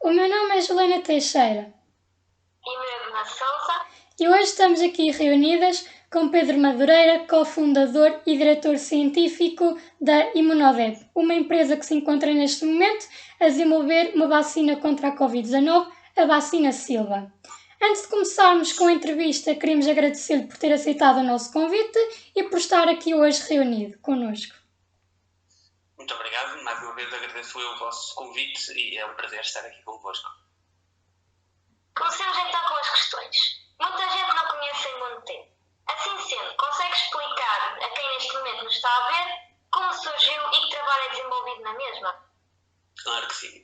O meu nome é Juliana Teixeira. E Medna Sousa. E hoje estamos aqui reunidas com Pedro Madureira, cofundador e diretor científico da Imunodep, uma empresa que se encontra neste momento a desenvolver uma vacina contra a Covid-19, a vacina Silva. Antes de começarmos com a entrevista, queremos agradecer-lhe por ter aceitado o nosso convite e por estar aqui hoje reunido connosco. Muito obrigado, mais uma vez agradeço eu o vosso convite e é um prazer estar aqui convosco. Comecemos então com as questões. Muita gente não conhece a Imunotep. Assim sendo, consegue explicar a quem neste momento nos está a ver como surgiu e que trabalho é desenvolvido na mesma? Claro que sim.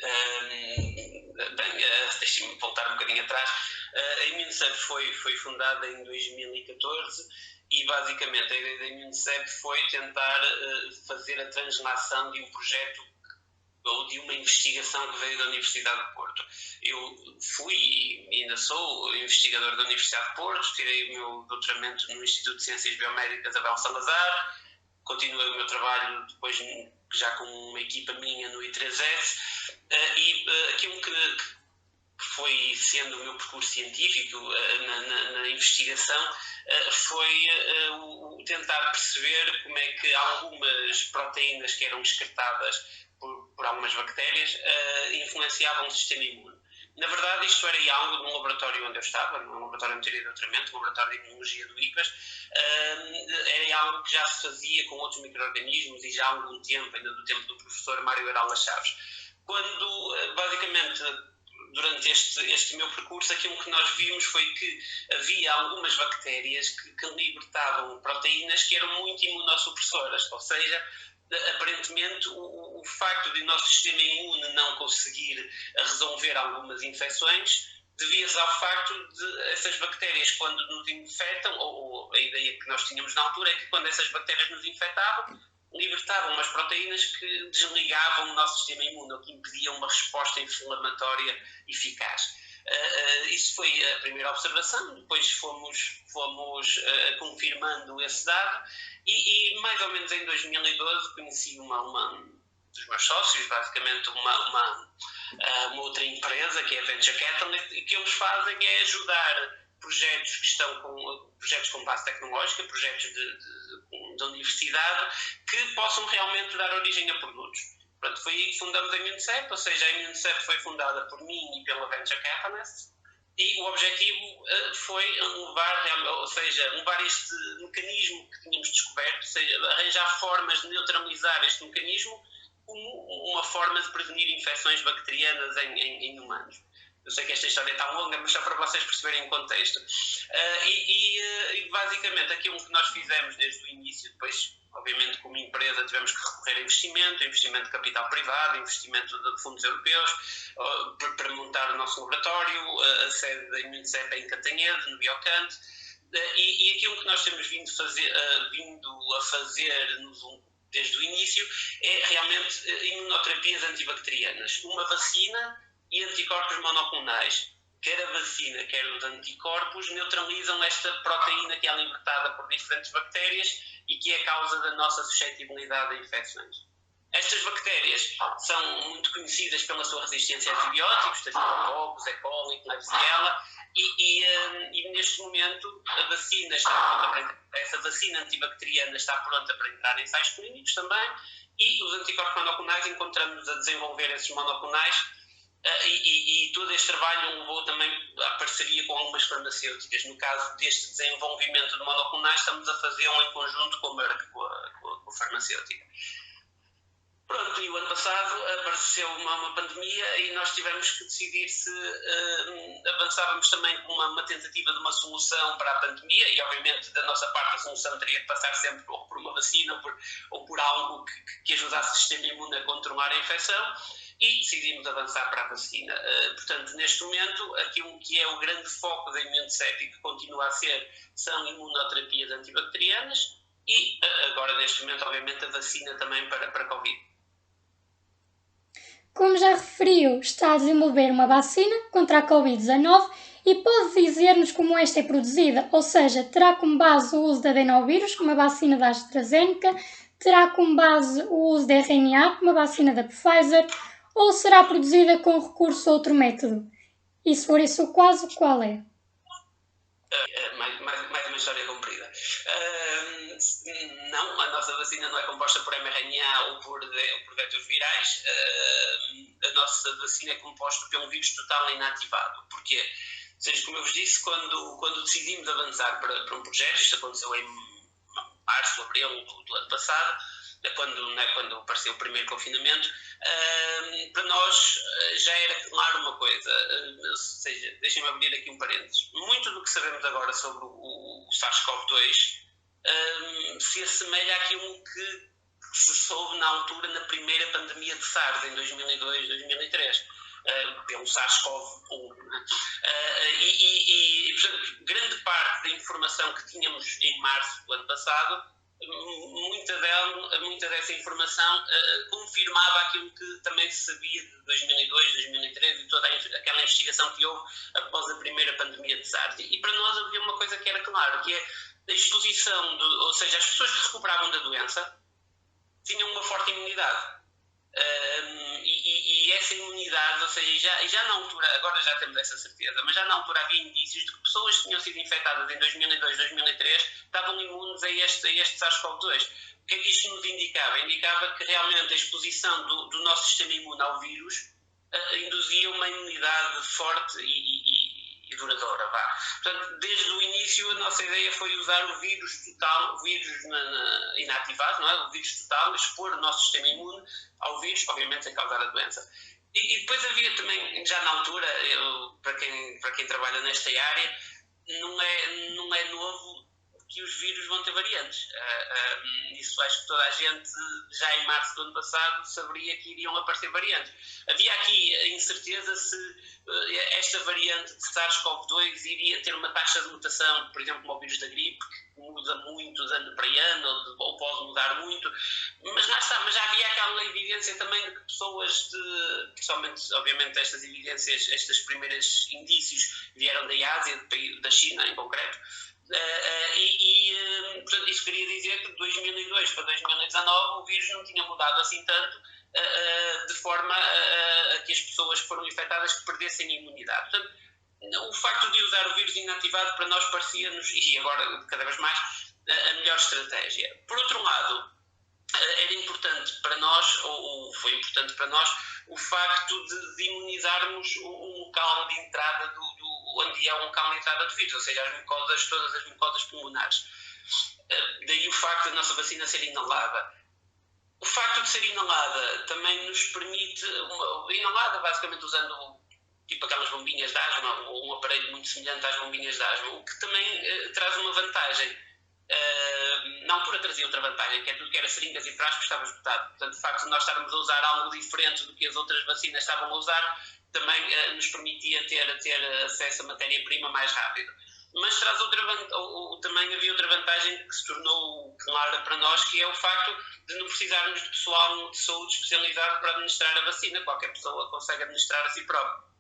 Deixem-me voltar um bocadinho atrás. A Imunocep foi fundada em 2014 e basicamente a ideia da Imunocep foi tentar fazer a translação de um projeto ou de uma investigação que veio da Universidade de Porto. Eu fui e ainda sou investigador da Universidade de Porto, tirei o meu doutoramento no Instituto de Ciências Biomédicas Abel Salazar, continuei o meu trabalho depois já com uma equipa minha no I3S e aquilo que foi sendo o meu percurso científico na investigação foi o tentar perceber como é que algumas proteínas que eram excretadas por algumas bactérias influenciavam o sistema imune. Na verdade, isto era algo num laboratório onde eu estava, num laboratório de teoria de doutoramento, um laboratório de imunologia do IPAS, era algo que já se fazia com outros micro-organismos e já há algum tempo, ainda do tempo do professor Mário Heralda Chaves. Quando, basicamente, durante este meu percurso, aquilo que nós vimos foi que havia algumas bactérias que libertavam proteínas que eram muito imunossupressoras, ou seja, aparentemente o facto de o nosso sistema imune não conseguir resolver algumas infecções devia-se ao facto de essas bactérias, quando nos infectam, ou a ideia que nós tínhamos na altura é que quando essas bactérias nos infectavam, libertavam umas proteínas que desligavam o nosso sistema imune, ou que impediam uma resposta inflamatória eficaz. Isso foi a primeira observação, depois fomos confirmando esse dado e mais ou menos em 2012 conheci uma dos meus sócios, basicamente uma outra empresa que é a Venture Catalyst, e que eles fazem é ajudar projetos que estão projetos com base tecnológica, projetos de universidade, que possam realmente dar origem a produtos. Pronto, foi aí que fundamos a Imunocep, ou seja, a Imunocep foi fundada por mim e pela Venture Catalyst, e o objetivo foi levar este mecanismo que tínhamos descoberto, ou seja, arranjar formas de neutralizar este mecanismo como uma forma de prevenir infecções bacterianas em humanos. Eu sei que esta história é tão longa, mas só para vocês perceberem o contexto. Basicamente, aquilo que nós fizemos desde o início, depois, obviamente, como empresa, tivemos que recorrer a investimento de capital privado, investimento de fundos europeus, para montar o nosso laboratório, a sede da Imunocep em Cantanhede, no Biocante, e aquilo que nós temos vindo a fazer desde o início é realmente imunoterapias antibacterianas. Uma vacina e anticorpos monoclonais, quer a vacina, quer os anticorpos, neutralizam esta proteína que é libertada por diferentes bactérias e que é a causa da nossa suscetibilidade a infecções. Estas bactérias são muito conhecidas pela sua resistência a antibióticos, Staphylococcus, E. coli, Klebsiella, e neste momento a vacina essa vacina antibacteriana está pronta para entrar em ensaios clínicos também, e os anticorpos monoclonais encontramos a desenvolver esses monoclonais. E todo este trabalho levou também à parceria com algumas farmacêuticas. No caso deste desenvolvimento de monoclonais, estamos a fazê-lo em conjunto com a Merck, com a farmacêutica. Pronto, e o ano passado apareceu uma pandemia e nós tivemos que decidir se avançávamos também com uma tentativa de uma solução para a pandemia, e obviamente da nossa parte a solução teria que passar sempre por uma vacina ou por algo que ajudasse o sistema imune a controlar a infecção, e decidimos avançar para a vacina. Portanto, neste momento, aquilo que é o grande foco da Imunocep e que continua a ser são imunoterapias antibacterianas e agora, neste momento, obviamente, a vacina também para Covid. Como já referiu, está a desenvolver uma vacina contra a Covid-19 e pode dizer-nos como esta é produzida, ou seja, terá como base o uso de adenovírus, como a vacina da AstraZeneca, terá como base o uso de RNA, como a vacina da Pfizer, ou será produzida com recurso a outro método? E se for esse o caso, qual é? Mais uma história comprida. Não, a nossa vacina não é composta por mRNA ou por vetores virais. A nossa vacina é composta por um vírus total inativado. Porquê? Ou seja, como eu vos disse, quando decidimos avançar para um projeto, isto aconteceu em março, abril do ano passado, quando apareceu o primeiro confinamento, para nós já era claro uma coisa, ou seja, deixem-me abrir aqui um parênteses. Muito do que sabemos agora sobre o SARS-CoV-2 se assemelha àquilo que se soube na altura na primeira pandemia de SARS, em 2002, 2003. Pelo SARS-CoV-1. Portanto, grande parte da informação que tínhamos em março do ano passado, muita dessa informação confirmava aquilo que também se sabia de 2002, 2003 e toda aquela investigação que houve após a primeira pandemia de SARS. E para nós havia uma coisa que era claro, que é a exposição, ou seja, as pessoas que recuperavam da doença tinham uma forte imunidade. E essa imunidade, ou seja, já na altura, agora já temos essa certeza, mas já na altura havia indícios de que pessoas que tinham sido infectadas em 2002, 2003 estavam imunes a este SARS-CoV-2. O que é que isto nos indicava? Indicava que realmente a exposição do nosso sistema imune ao vírus induzia uma imunidade forte e duradoura. Portanto, desde o início a nossa ideia foi usar o vírus total, o vírus inativado, não é? O vírus total, expor o nosso sistema imune ao vírus, obviamente sem causar a doença. E depois havia também, já na altura, para quem trabalha nesta área, não é novo que os vírus vão ter variantes. Isso acho que toda a gente, já em março do ano passado, saberia que iriam aparecer variantes. Havia aqui incerteza se esta variante de SARS-CoV-2 iria ter uma taxa de mutação, por exemplo, como o vírus da gripe, que muda muito de ano para ano, ou pode mudar muito, mas já havia aquela evidência também de que pessoas, principalmente, obviamente, estas evidências, estes primeiros indícios vieram da Ásia, da China em concreto, portanto, isso queria dizer que de 2002 para 2019 o vírus não tinha mudado assim tanto, de forma a que as pessoas que foram infectadas que perdessem a imunidade. Portanto, o facto de usar o vírus inativado para nós parecia-nos, e agora cada vez mais, a melhor estratégia. Por outro lado, era importante para nós, ou foi importante para nós, o facto de imunizarmos o local de entrada onde é o local de entrada do vírus, ou seja, todas as mucosas pulmonares. Daí o facto da nossa vacina ser inalada. O facto de ser inalada também nos permite, inalada basicamente usando tipo aquelas bombinhas de asma, ou um aparelho muito semelhante às bombinhas de asma, o que também traz uma vantagem. Na altura trazia outra vantagem, que é tudo que era seringas e frascos estava esgotado. Portanto, o facto de nós estarmos a usar algo diferente do que as outras vacinas estavam a usar, também nos permitia ter acesso a matéria-prima mais rápido. Mas também havia outra vantagem que se tornou clara para nós, que é o facto de não precisarmos de pessoal de saúde especializado para administrar a vacina. Qualquer pessoa consegue administrar a si próprio.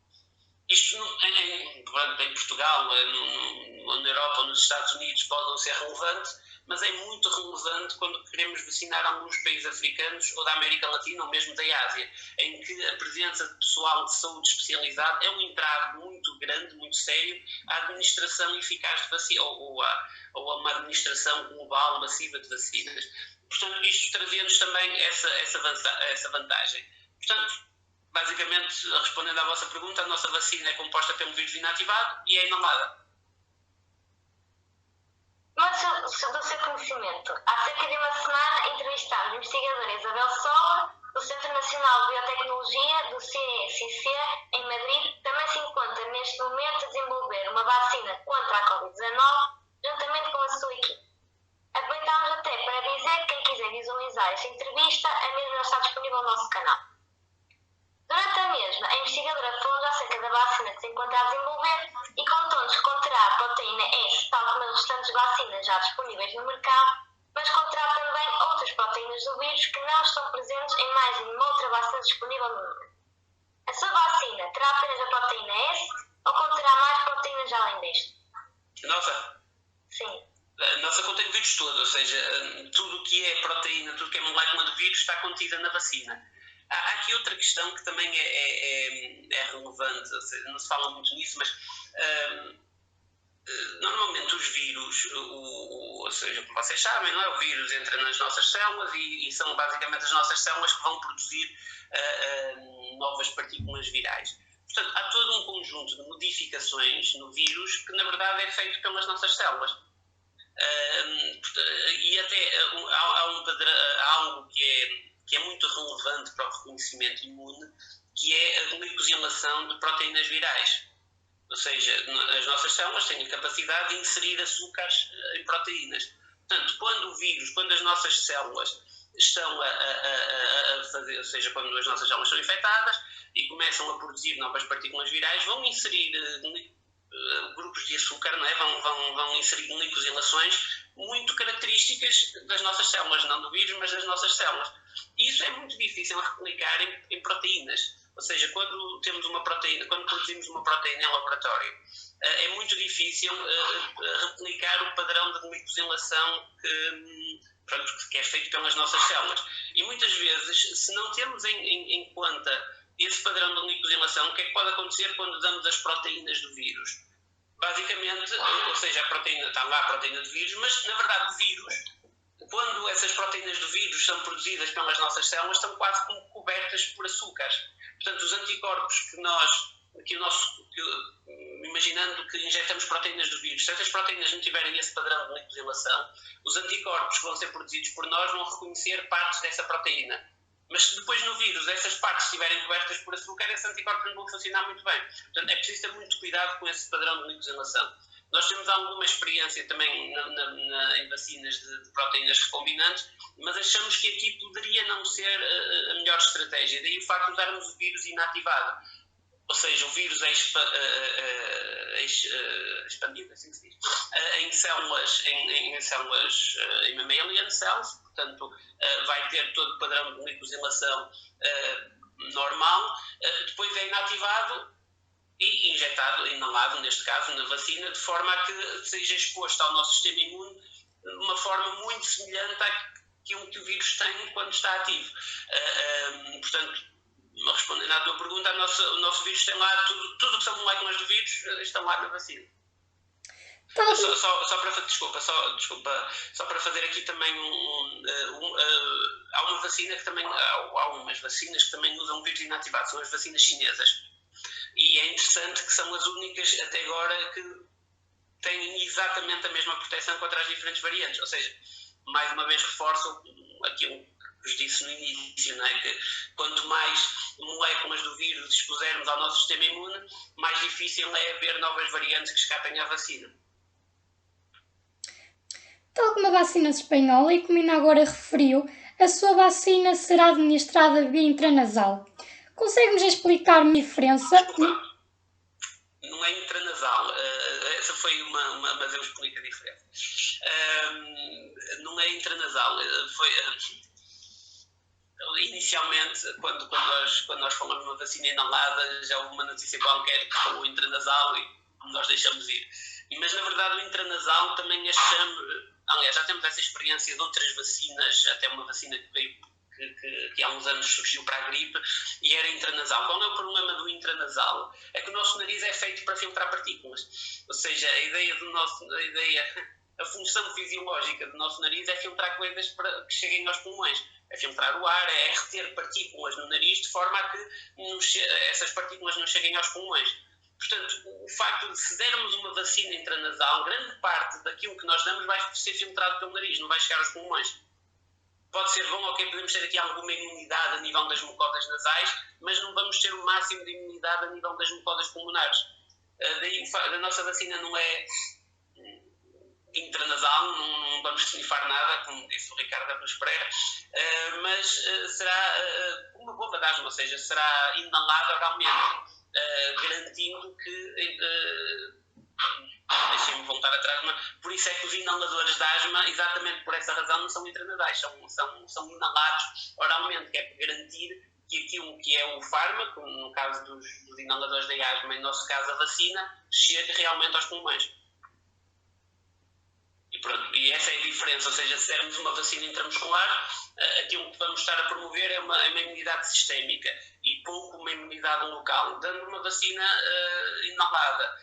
Isto em Portugal, na Europa ou nos Estados Unidos pode não ser relevante, mas é muito relevante quando queremos vacinar alguns países africanos ou da América Latina ou mesmo da Ásia, em que a presença de pessoal de saúde especializado é um entrave muito grande, muito sério à administração eficaz de vacina ou a uma administração global massiva de vacinas. Portanto, isto trazia-nos também essa vantagem. Portanto, basicamente, respondendo à vossa pergunta, a nossa vacina é composta pelo vírus inativado e é inalada. Mas, do seu conhecimento, há cerca de uma semana entrevistámos a investigadora Isabel Sola, do Centro Nacional de Biotecnologia, do CNCC, em Madrid, que também se encontra neste momento a desenvolver uma vacina contra a Covid-19, juntamente com a sua equipe. Aproveitámos até para dizer que quem quiser visualizar esta entrevista, a mesma está disponível no nosso canal. Durante a mesma, a investigadora falou acerca da vacina que se encontra a desenvolver e contou-nos que conterá a proteína S, tal como as restantes vacinas já disponíveis no mercado, mas conterá também outras proteínas do vírus que não estão presentes em mais nenhuma outra vacina disponível no mundo. A sua vacina terá apenas a proteína S ou conterá mais proteínas além deste? Nossa? Sim. A nossa contém o vírus todo, ou seja, tudo o que é proteína, tudo o que é molécula do vírus está contida na vacina. há aqui outra questão que também é relevante, ou seja, não se fala muito nisso, mas normalmente os vírus, ou seja, como vocês sabem, não é? O vírus entra nas nossas células e são basicamente as nossas células que vão produzir novas partículas virais. Portanto, há todo um conjunto de modificações no vírus que, na verdade, é feito pelas nossas células. E até há algo que é muito relevante para o reconhecimento imune, que é a glicosilação de proteínas virais. Ou seja, as nossas células têm a capacidade de inserir açúcares em proteínas. Portanto, quando as nossas células estão a fazer, ou seja, quando as nossas células são infectadas e começam a produzir novas partículas virais, vão inserir grupos de açúcar, não é? Vão inserir glicosilações muito características das nossas células, não do vírus, mas das nossas células. E isso é muito difícil de replicar em proteínas. Ou seja, quando produzimos uma proteína em laboratório, é muito difícil replicar o padrão de glicosilação que é feito pelas nossas células. E muitas vezes, se não temos em conta esse padrão de glicosilação, o que é que pode acontecer quando damos as proteínas do vírus? Basicamente, ou seja, está lá a proteína do vírus, mas na verdade o vírus, quando essas proteínas do vírus são produzidas pelas nossas células, estão quase como cobertas por açúcares. Portanto, os anticorpos imaginando que injetamos proteínas do vírus, se essas proteínas não tiverem esse padrão de glicosilação, os anticorpos que vão ser produzidos por nós vão reconhecer partes dessa proteína. Mas se depois no vírus essas partes estiverem cobertas por açúcar, esses anticorpos não vão funcionar muito bem. Portanto, é preciso ter muito cuidado com esse padrão de glicosilação. Nós temos alguma experiência também em vacinas de proteínas recombinantes, mas achamos que aqui poderia não ser a melhor estratégia. Daí o facto de usarmos o vírus inativado. Ou seja, o vírus é expandido, assim se diz, em células, em mammalian cells, portanto, vai ter todo o padrão de glicosilação normal, depois é inativado e injetado, inalado, neste caso, na vacina, de forma a que seja exposto ao nosso sistema imune de uma forma muito semelhante àquilo que o vírus tem quando está ativo. Portanto, respondendo à tua pergunta, o nosso vírus tem lá tudo que são moléculas do vírus estão lá na vacina. Só para fazer aqui também há uma vacina que também há umas vacinas que também usam vírus inativado, são as vacinas chinesas. E é interessante que são as únicas até agora que têm exatamente a mesma proteção contra as diferentes variantes. Ou seja, mais uma vez reforço aquilo que vos disse no início, não é? Que quanto mais moléculas do vírus expusermos ao nosso sistema imune, mais difícil é haver novas variantes que escapem à vacina. Tal como a vacina espanhola, e como ainda agora referiu, a sua vacina será administrada via intranasal. Consegue-nos explicar a diferença? Desculpa, não é intranasal, essa foi mas eu explico a diferença. Não é intranasal, inicialmente, quando nós falamos de uma vacina inalada, já houve uma notícia qualquer que falou intranasal e nós deixamos ir. Mas, na verdade, o intranasal também aliás, já temos essa experiência de outras vacinas, até uma vacina que veio que há uns anos surgiu para a gripe e era intranasal. Qual é o problema do intranasal? É que o nosso nariz é feito para filtrar partículas. Ou seja, a função fisiológica do nosso nariz é filtrar coisas para que cheguem aos pulmões. É filtrar o ar, é reter partículas no nariz de forma a que essas partículas não cheguem aos pulmões. Portanto, o facto de se dermos uma vacina intranasal, grande parte daquilo que nós damos vai ser filtrado pelo nariz, não vai chegar aos pulmões. Pode ser bom, ok, podemos ter aqui alguma imunidade a nível das mucosas nasais, mas não vamos ter o máximo de imunidade a nível das mucosas pulmonares. Daí a nossa vacina não é intranasal, não vamos snifar nada, como disse o Ricardo Arnos Pereira, mas será uma bomba de asma, ou seja, será inalada oralmente, garantindo que... deixem-me voltar atrás, mas por isso é que os inaladores de asma, exatamente por essa razão, não são intranasais, são inalados oralmente, que é para garantir que aquilo que é o fármaco, no caso dos inaladores de asma, em nosso caso a vacina, chegue realmente aos pulmões. E pronto, e essa é a diferença, ou seja, se dermos uma vacina intramuscular, aquilo que vamos estar a promover é uma imunidade sistémica e pouco uma imunidade local. Dando uma vacina inalada,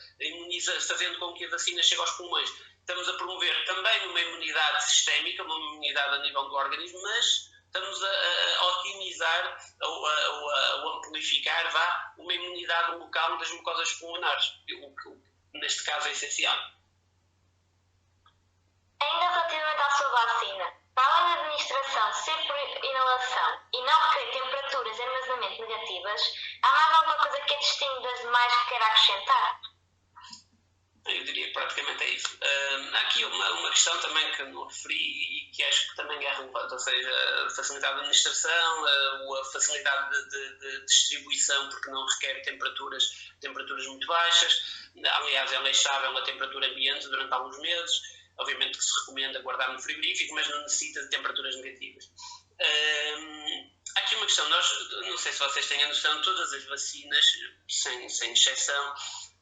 fazendo com que a vacina chegue aos pulmões, estamos a promover também uma imunidade sistémica, uma imunidade a nível do organismo, mas estamos a otimizar ou a amplificar uma imunidade local das mucosas pulmonares, o que neste caso é essencial. Ainda relativamente à sua vacina, para além da administração ser por inalação e não requerer temperaturas de armazenamento negativas, há mais alguma coisa que a distingue das demais que queira acrescentar? Eu diria que praticamente é isso. Há aqui uma questão também que não referi e que acho que também é relevante, ou seja, a facilidade de administração, a facilidade de distribuição, porque não requer temperaturas muito baixas. Aliás, ela é estável a temperatura ambiente durante alguns meses. Obviamente que se recomenda guardar no frigorífico, mas não necessita de temperaturas negativas. Há aqui uma questão, não sei se vocês têm a noção, todas as vacinas, sem exceção,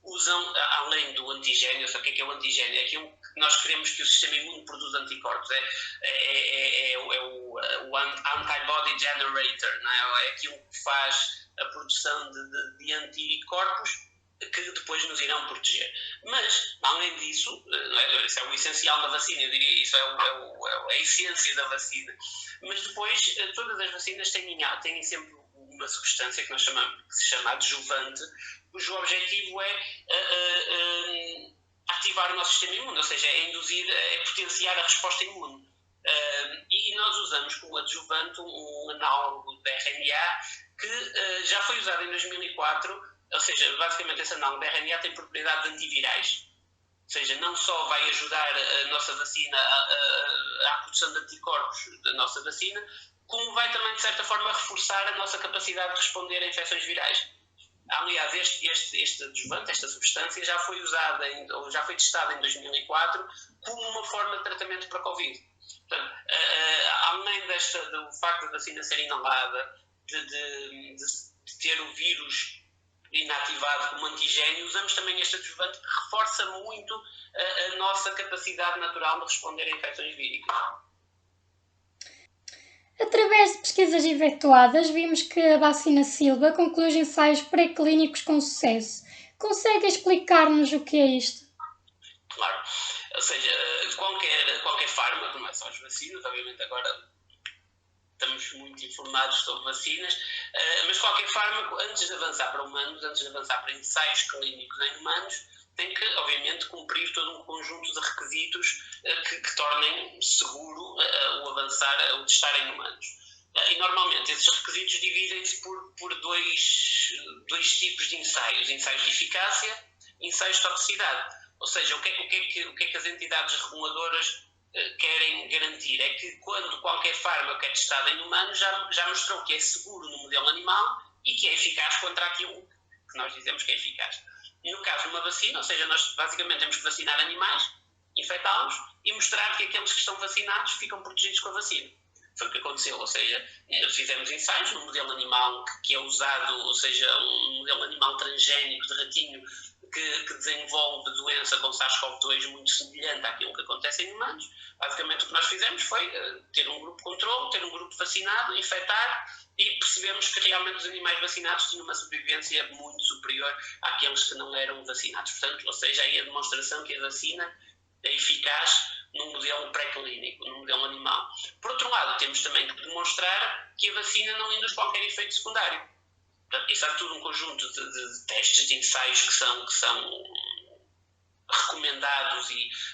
usam, além do antigênio, o que é o antigênio? É aquilo que nós queremos que o sistema imune produza anticorpos, é o antibody generator, não é? É aquilo que faz a produção de anticorpos que depois nos irão proteger. Mas, além disso, isso é o essencial da vacina, eu diria, isso é a essência da vacina. Mas depois, todas as vacinas têm sempre uma substância que se chama adjuvante, cujo objetivo é ativar o nosso sistema imune, ou seja, é potenciar a resposta imune. E nós usamos como adjuvante um análogo de RNA que já foi usado em 2004, ou seja, basicamente esse análogo de RNA tem propriedades antivirais. Ou seja, não só vai ajudar a nossa vacina à produção de anticorpos da nossa vacina, como vai também, de certa forma, reforçar a nossa capacidade de responder a infecções virais. Aliás, este adjuvante, esta substância, já foi usada, ou já foi testada em 2004 como uma forma de tratamento para a Covid. Portanto, além do facto da vacina ser inalada, de ter o vírus inativado como antigênio, usamos também este adjuvante que reforça muito a nossa capacidade natural de responder a infecções víricas. Através de pesquisas efetuadas, vimos que a vacina Silva conclui os ensaios pré-clínicos com sucesso. Consegue explicar-nos o que é isto? Claro. Ou seja, qualquer fármaco, não é só as vacinas, obviamente agora estamos muito informados sobre vacinas, mas qualquer fármaco, antes de avançar para humanos, antes de avançar para ensaios clínicos em humanos, tem que, obviamente, cumprir todo um conjunto de requisitos que tornem seguro o avançar, o testar em humanos. E, normalmente, esses requisitos dividem-se por dois tipos de ensaios de eficácia e ensaios de toxicidade. Ou seja, o que é que as entidades reguladoras querem garantir? É que quando qualquer fármaco é testado em humanos, já mostrou que é seguro no modelo animal e que é eficaz contra aquilo que nós dizemos que é eficaz. E no caso de uma vacina, ou seja, nós basicamente temos que vacinar animais, infectá-los e mostrar que aqueles que estão vacinados ficam protegidos com a vacina. Foi o que aconteceu, ou seja, fizemos ensaios no modelo animal que é usado, ou seja, um modelo animal transgénico de ratinho que desenvolve doença com SARS-CoV-2 muito semelhante àquilo que acontece em humanos. Basicamente o que nós fizemos foi ter um grupo de controle, ter um grupo vacinado, infectar, e percebemos que realmente os animais vacinados tinham uma sobrevivência muito superior àqueles que não eram vacinados. Portanto, ou seja, aí a demonstração que a vacina é eficaz num modelo pré-clínico, num modelo animal. Por outro lado, temos também que demonstrar que a vacina não induz qualquer efeito secundário. Portanto, isso há tudo um conjunto de testes, de ensaios que são recomendados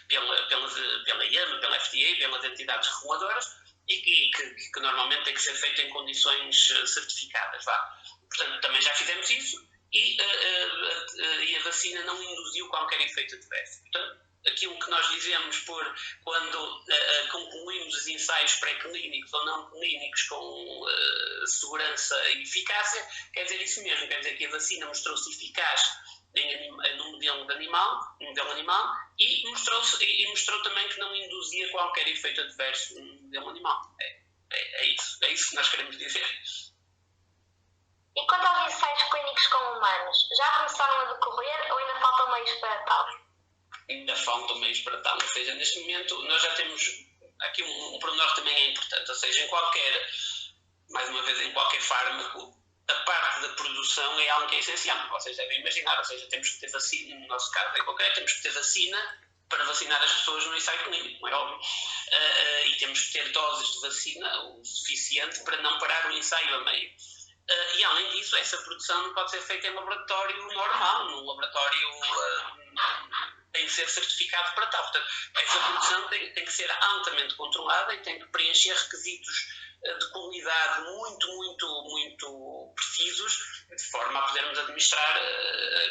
pela IAMA, pela FDA, pelas entidades reguladoras, e que normalmente tem que ser feito em condições certificadas. Portanto, também já fizemos isso e a vacina não induziu qualquer efeito adverso. Portanto, aquilo que nós dizemos quando concluímos os ensaios pré-clínicos ou não clínicos com segurança e eficácia, quer dizer isso mesmo, quer dizer que a vacina mostrou-se eficaz no modelo animal e mostrou também que não induzia qualquer efeito adverso no modelo animal. É isso que nós queremos dizer. E quanto aos ensaios clínicos com humanos, já começaram a decorrer ou ainda faltam meios para tal? ainda faltam meios para tal. Ou seja, neste momento nós já temos aqui um pormenor que também é importante, ou seja, mais uma vez, em qualquer fármaco, a parte da produção é algo que é essencial. Vocês devem imaginar, ou seja, temos que ter vacina, no nosso caso em concreto, temos que ter vacina para vacinar as pessoas no ensaio clínico, não é óbvio? E temos que ter doses de vacina o suficiente para não parar o ensaio a meio. E além disso, essa produção não pode ser feita em laboratório normal, num laboratório tem que ser certificado para tal. Portanto, essa produção tem que ser altamente controlada e tem que preencher requisitos de qualidade muito precisos, de forma a podermos administrar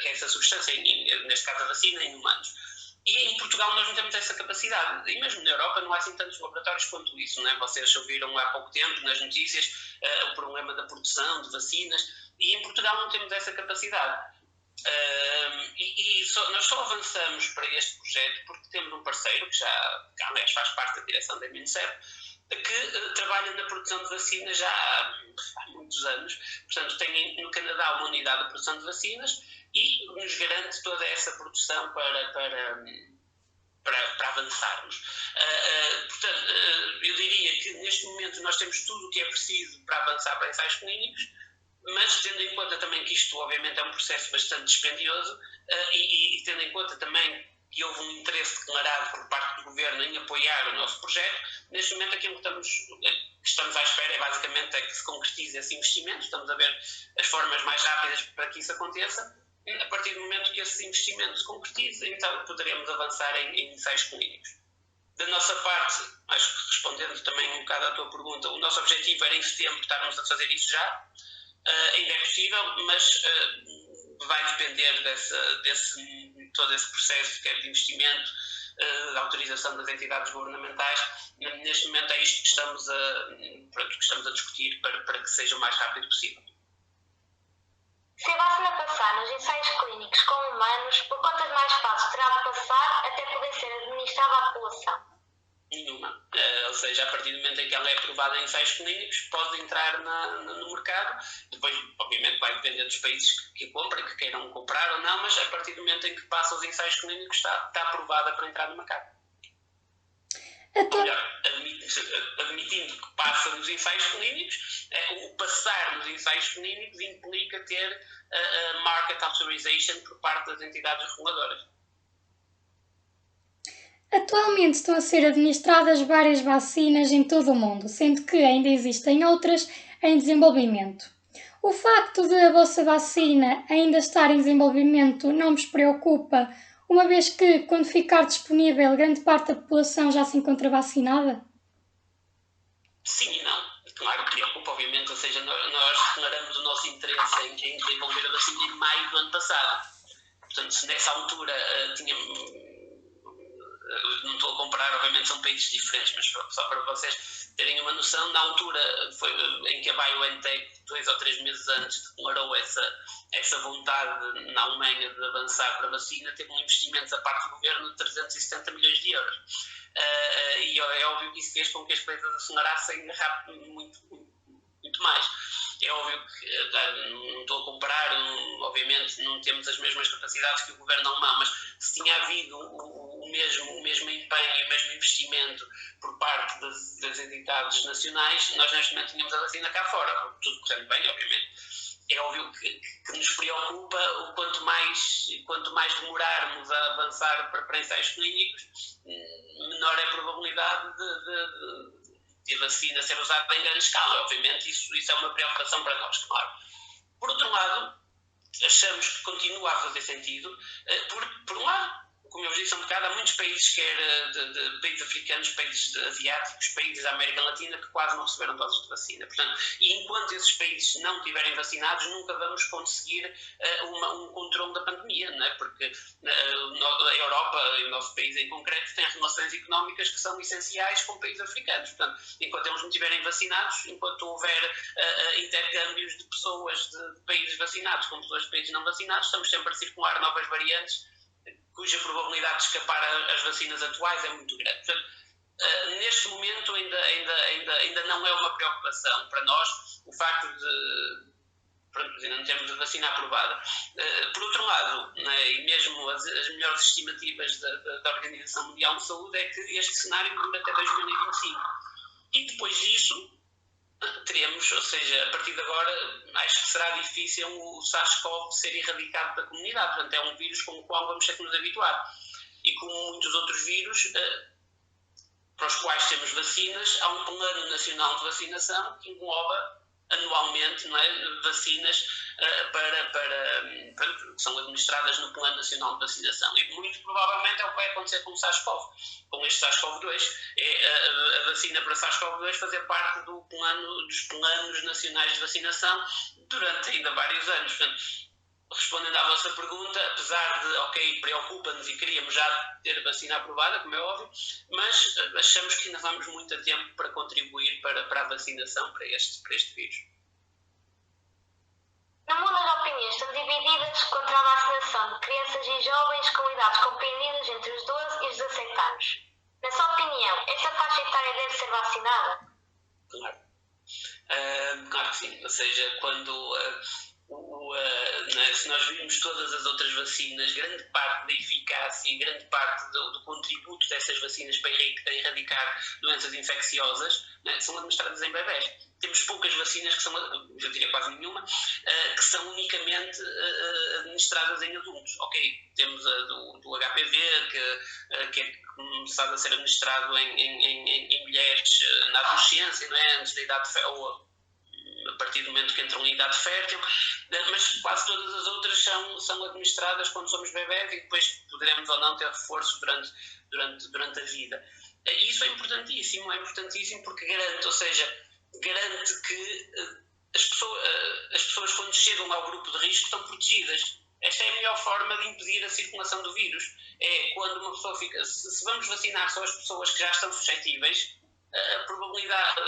essa substância, neste caso a vacina, em humanos. E em Portugal nós não temos essa capacidade. E mesmo na Europa não há assim tantos laboratórios quanto isso, não é? Vocês ouviram há pouco tempo nas notícias o problema da produção de vacinas, e em Portugal não temos essa capacidade. Nós só avançamos para este projeto porque temos um parceiro que aliás, faz parte da direção da MINCEP, que trabalha na produção de vacinas já há muitos anos. Portanto, tem no Canadá uma unidade de produção de vacinas e nos garante toda essa produção para avançarmos. Portanto, eu diria que neste momento nós temos tudo o que é preciso para avançar para ensaios clínicos, mas tendo em conta também que isto obviamente é um processo bastante dispendioso e tendo em conta também que houve um interesse declarado por parte do Governo em apoiar o nosso projeto, neste momento aquilo que estamos à espera é basicamente que se concretize esse investimento. Estamos a ver as formas mais rápidas para que isso aconteça. A partir do momento que esse investimento se concretize, então poderemos avançar em ensaios clínicos. Da nossa parte, acho que respondendo também um bocado à tua pergunta, o nosso objetivo era em setembro estarmos a fazer isso já. Ainda é possível, mas vai depender todo esse processo, quer de investimento, da autorização das entidades governamentais. Neste momento é isto que estamos a discutir para que seja o mais rápido possível. Se a vacina passar nos ensaios clínicos com humanos, por quantas mais fases terá de passar até poder ser administrada à população? Nenhuma. Ou seja, a partir do momento em que ela é aprovada em ensaios clínicos, pode entrar no mercado. Depois, obviamente, vai depender dos países que comprem, que queiram comprar ou não, mas a partir do momento em que passa os ensaios clínicos, está aprovada para entrar no mercado. Melhor, admitindo que passa nos ensaios clínicos, o passar nos ensaios clínicos implica ter a market authorization por parte das entidades reguladoras. Atualmente estão a ser administradas várias vacinas em todo o mundo, sendo que ainda existem outras em desenvolvimento. O facto de a vossa vacina ainda estar em desenvolvimento não vos preocupa, uma vez que, quando ficar disponível, grande parte da população já se encontra vacinada? Sim e não. Claro que preocupa, obviamente, ou seja, nós declaramos o nosso interesse em desenvolver a vacina em maio do ano passado. Portanto, se nessa altura não estou a comparar, obviamente são países diferentes, mas só para vocês terem uma noção, na altura em que a BioNTech, 2 ou 3 meses antes, declarou essa vontade na Alemanha de avançar para a vacina, teve um investimento da parte do governo de 370 milhões de euros. E é óbvio que isso fez com que as coisas acelerassem muito mais. É óbvio que não estou a comparar, obviamente não temos as mesmas capacidades que o governo alemão, mas se tinha havido o mesmo empenho e o mesmo investimento por parte das entidades nacionais, nós neste momento tínhamos a vacina cá fora, tudo correndo bem, obviamente. É óbvio que nos preocupa quanto mais demorarmos a avançar para ensaios clínicos, menor é a probabilidade de a vacina ser usada em grande escala. Obviamente isso é uma preocupação para nós, claro. Por outro lado, achamos que continua a fazer sentido, por um lado, como eu vos disse há um bocado, há muitos países, quer de países africanos, países asiáticos, países da América Latina, que quase não receberam doses de vacina. Portanto, e enquanto esses países não estiverem vacinados, nunca vamos conseguir um controle da pandemia, não é? Porque a Europa, e o nosso país em concreto, tem relações económicas que são essenciais com países africanos. Portanto, enquanto eles não estiverem vacinados, enquanto houver intercâmbios de pessoas de países vacinados com pessoas de países não vacinados, estamos sempre a circular novas variantes cuja probabilidade de escapar às vacinas atuais é muito grande. Portanto, neste momento ainda não é uma preocupação para nós o facto de não termos a vacina aprovada. Por outro lado, né, e mesmo as melhores estimativas da Organização Mundial de Saúde é que este cenário dura até 2025. E depois disso, teremos, ou seja, a partir de agora, acho que será difícil o SARS-CoV ser erradicado da comunidade. Portanto, é um vírus com o qual vamos ter que nos habituar. E como muitos outros vírus, para os quais temos vacinas, há um plano nacional de vacinação que engloba anualmente, não é, vacinas que são administradas no Plano Nacional de Vacinação. E muito provavelmente é o que vai acontecer com o SARS-CoV, com este SARS-CoV-2. A vacina para SARS-CoV-2 fazer parte dos planos nacionais de vacinação durante ainda vários anos. Portanto, respondendo à vossa pergunta, apesar de, preocupa-nos e queríamos já ter a vacina aprovada, como é óbvio, mas achamos que ainda vamos muito a tempo para contribuir para a vacinação para este vírus. No mundo as opiniões estão divididas contra a vacinação de crianças e jovens com idades compreendidas entre os 12 e os 17 anos. Na sua opinião, esta faixa etária deve ser vacinada? Claro. Claro que sim. Ou seja, quando... se nós virmos todas as outras vacinas, grande parte da eficácia e grande parte do contributo dessas vacinas para erradicar doenças infecciosas, são administradas em bebés. Temos poucas vacinas que são, eu diria quase nenhuma, que são unicamente administradas em adultos. Temos a do HPV, que é começado a ser administrado em mulheres na adolescência, não é? Antes da idade ou a partir do momento que entram em idade fértil, mas quase todas as outras são administradas quando somos bebés e depois poderemos ou não ter reforço durante a vida. E isso é importantíssimo porque garante que as pessoas quando chegam ao grupo de risco estão protegidas. Esta é a melhor forma de impedir a circulação do vírus. É quando uma pessoa fica... Se vamos vacinar só as pessoas que já estão suscetíveis, a probabilidade,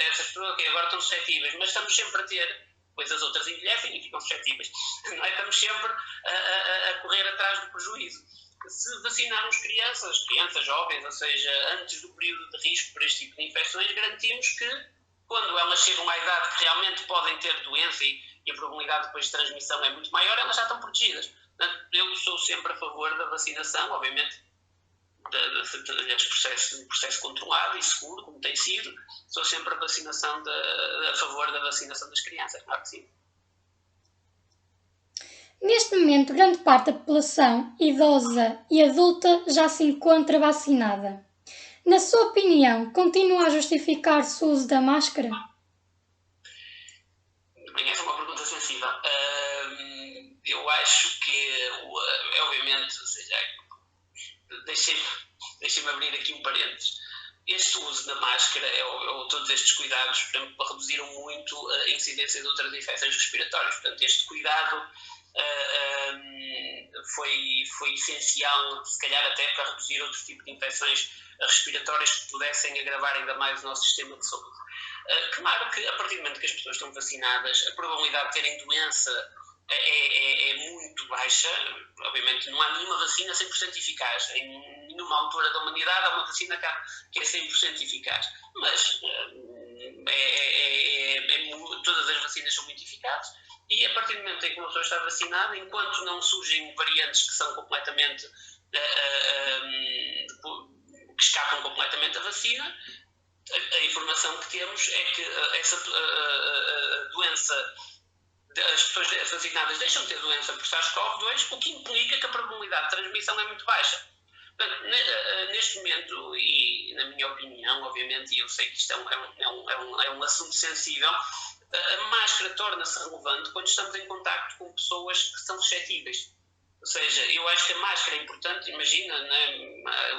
essas pessoas que agora estão suscetíveis, mas estamos sempre a ter, pois as outras envelhecem e ficam suscetíveis, não é? Estamos sempre a correr atrás do prejuízo. Se vacinarmos crianças jovens, ou seja, antes do período de risco para este tipo de infecções, garantimos que quando elas chegam à idade que realmente podem ter doença e a probabilidade depois de transmissão é muito maior, elas já estão protegidas. Portanto, eu sou sempre a favor da vacinação, obviamente, de processo controlado e seguro, como tem sido. Sou sempre a favor da vacinação das crianças, claro que sim. Neste momento, grande parte da população idosa e adulta já se encontra vacinada. Na sua opinião, continua a justificar-se o uso da máscara? Bem, essa é uma pergunta sensível. Eu acho que, obviamente, ou seja, deixem-me abrir aqui um parênteses. Este uso da máscara ou todos estes cuidados, por exemplo, reduziram muito a incidência de outras infecções respiratórias. Portanto, este cuidado foi essencial, se calhar até para reduzir outro tipo de infecções respiratórias que pudessem agravar ainda mais o nosso sistema de saúde. Claro que a partir do momento que as pessoas estão vacinadas, a probabilidade de terem doença é muito baixa. Obviamente não há nenhuma vacina 100% eficaz. Em nenhuma altura da humanidade há uma vacina que é 100% eficaz. Mas todas as vacinas são muito eficazes e a partir do momento em que uma pessoa está vacinada, enquanto não surgem variantes que são completamente que escapam completamente da vacina, a informação que temos é que a doença, as pessoas vacinadas deixam de ter doença por SARS-CoV-2, o que implica que a probabilidade de transmissão é muito baixa. Portanto, neste momento, e na minha opinião, obviamente, e eu sei que isto é um assunto sensível, a máscara torna-se relevante quando estamos em contacto com pessoas que são suscetíveis. Ou seja, eu acho que a máscara é importante. Imagina, né,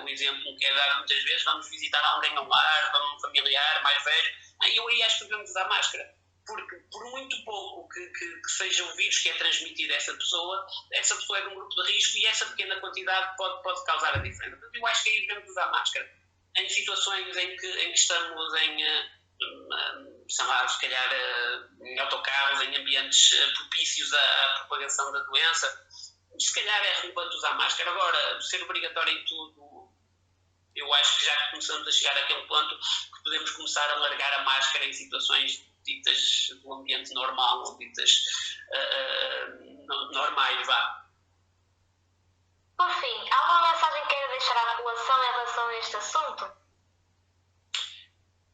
o exemplo que é dado muitas vezes, vamos visitar alguém ao lar, um familiar mais velho, eu aí acho que devemos usar máscara. Porque por muito pouco que seja o vírus que é transmitido a essa pessoa é de um grupo de risco e essa pequena quantidade pode causar a diferença. Portanto, eu acho que aí devemos usar máscara. Em situações em que estamos se calhar em autocarros, em ambientes propícios à propagação da doença, se calhar é relevante usar máscara. Agora, ser obrigatório em tudo, eu acho que já começamos a chegar àquele ponto que podemos começar a largar a máscara em situações ditas do ambiente normal, ou ditas normais, vá. Por assunto?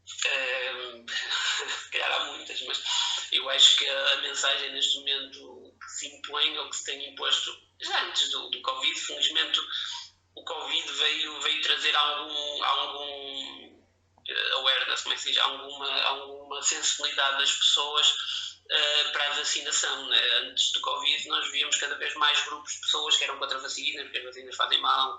Se calhar há muitas, mas eu acho que a mensagem neste momento que se impõe ou que se tem imposto, já antes do Covid, felizmente o Covid veio trazer algum awareness, como é que se diz, alguma sensibilidade das pessoas para a vacinação, né? Antes do Covid nós víamos cada vez mais grupos de pessoas que eram contra vacinas, porque as vacinas fazem mal.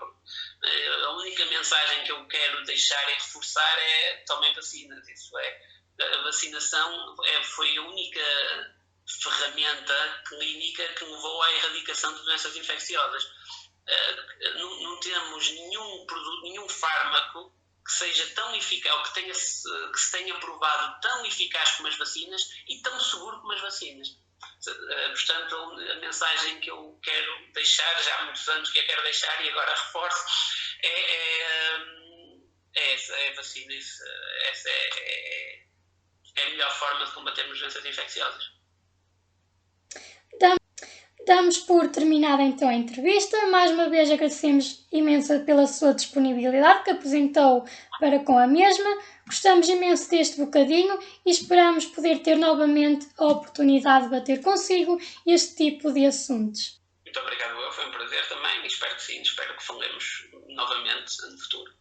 A única mensagem que eu quero deixar e reforçar é: tomem vacinas. Isso é, a vacinação foi a única ferramenta clínica que levou à erradicação de doenças infecciosas. Não temos nenhum produto, nenhum fármaco que seja tão eficaz, ou que se tenha provado tão eficaz como as vacinas e tão seguro como as vacinas. Portanto, a mensagem que eu quero deixar, já há muitos anos que eu quero deixar e agora reforço, é a vacina. Essa é a melhor forma de combatermos doenças infecciosas. Damos por terminada então a entrevista. Mais uma vez agradecemos imenso pela sua disponibilidade que apresentou para com a mesma. Gostamos imenso deste bocadinho e esperamos poder ter novamente a oportunidade de debater consigo este tipo de assuntos. Muito obrigado, foi um prazer também e espero que sim, espero que falemos novamente no futuro.